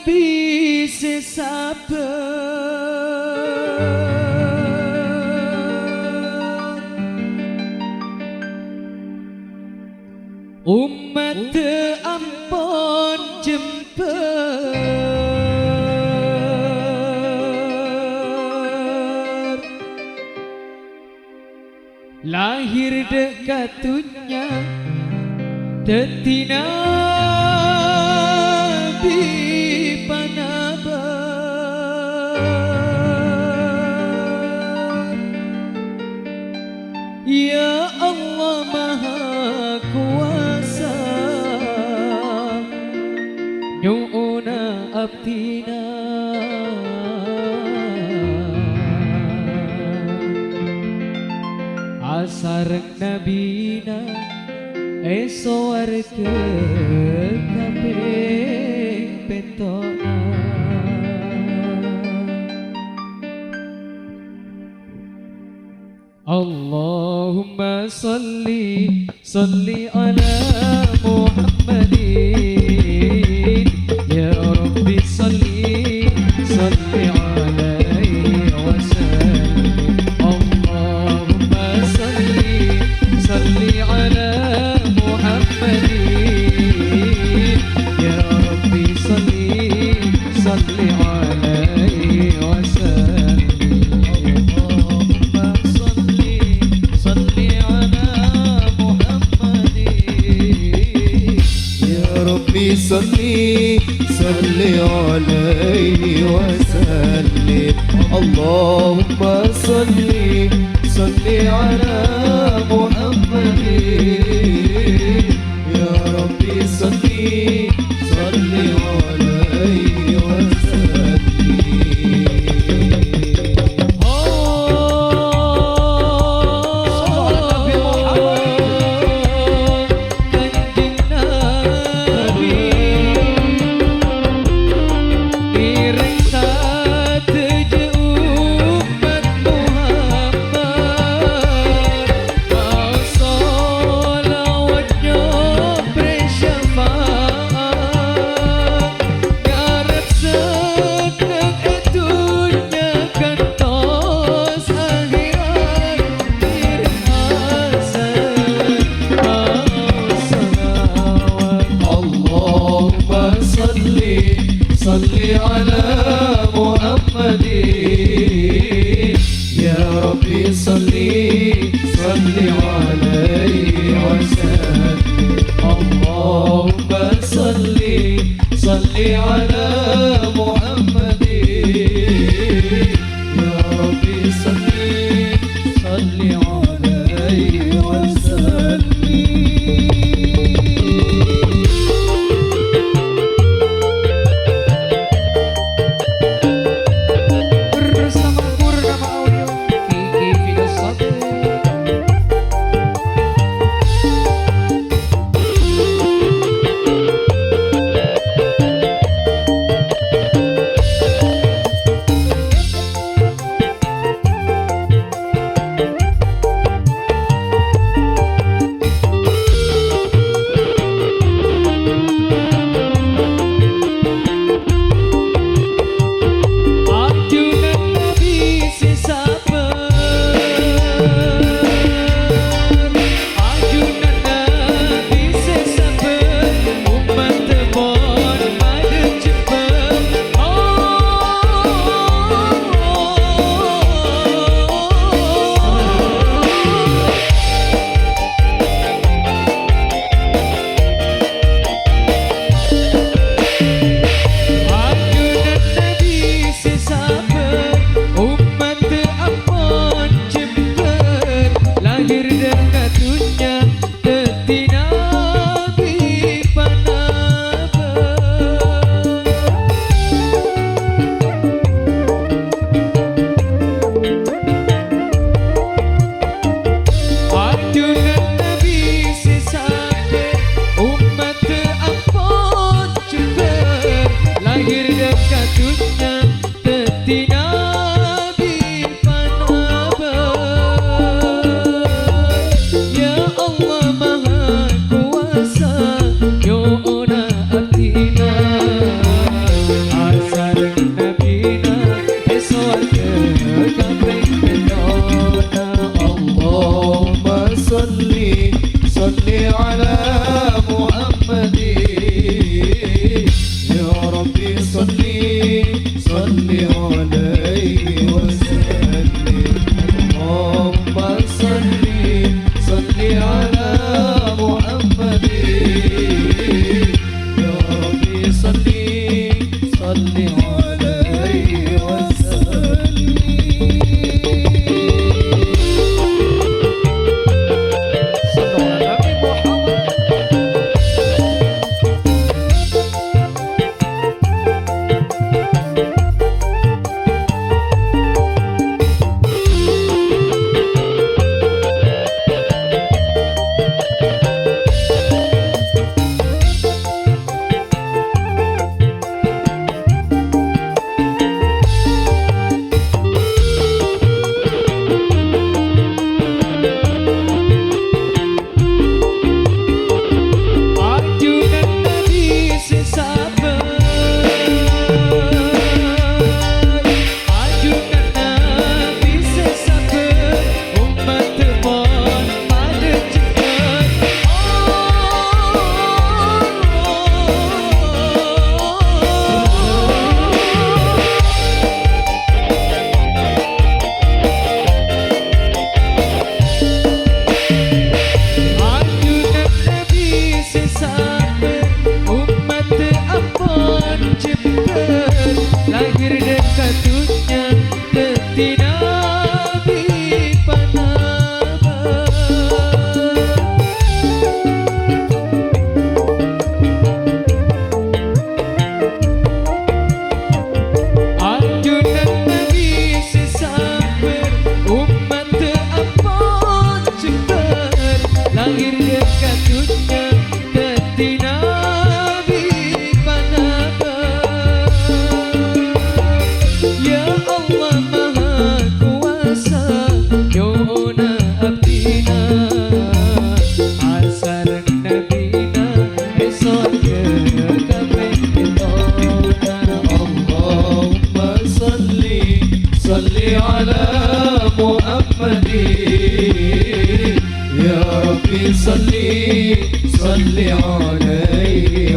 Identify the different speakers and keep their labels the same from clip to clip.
Speaker 1: Nabi sesabar umat ampun jemper lahir dekatunya tetina Nabi panabar Ya Allah Maha Kuasa nyu'una abdina asareng nabina eso warga kabeh petona Allahumma salli ala Muhammadin ya Rabbi salli alaihi wa sallim Allahumma salli ala Muhammadin ya Rabbi salli alaihi wa sallim Allahumma salli ala Muhammadin ya Rabbi salli alaihi wa sallim Allahumma salli ala Muhammadin ya Rabbi salli alaihi wa sallim salli ala Muhammadin ya Rabbi salli alaihi wa sallim Allahumma salli ala Muhammadin ya Rabbi salli alaihi wa sallim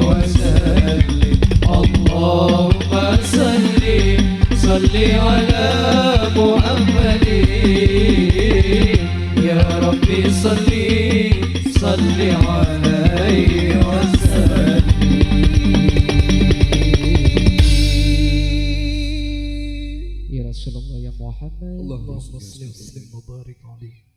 Speaker 1: وسلم اللهم صل على محمد يا ربي صل عليه وسلم
Speaker 2: Ya Rasulullah ya Muhammad
Speaker 3: Allahumma salli wa sallim wa barik alaihi.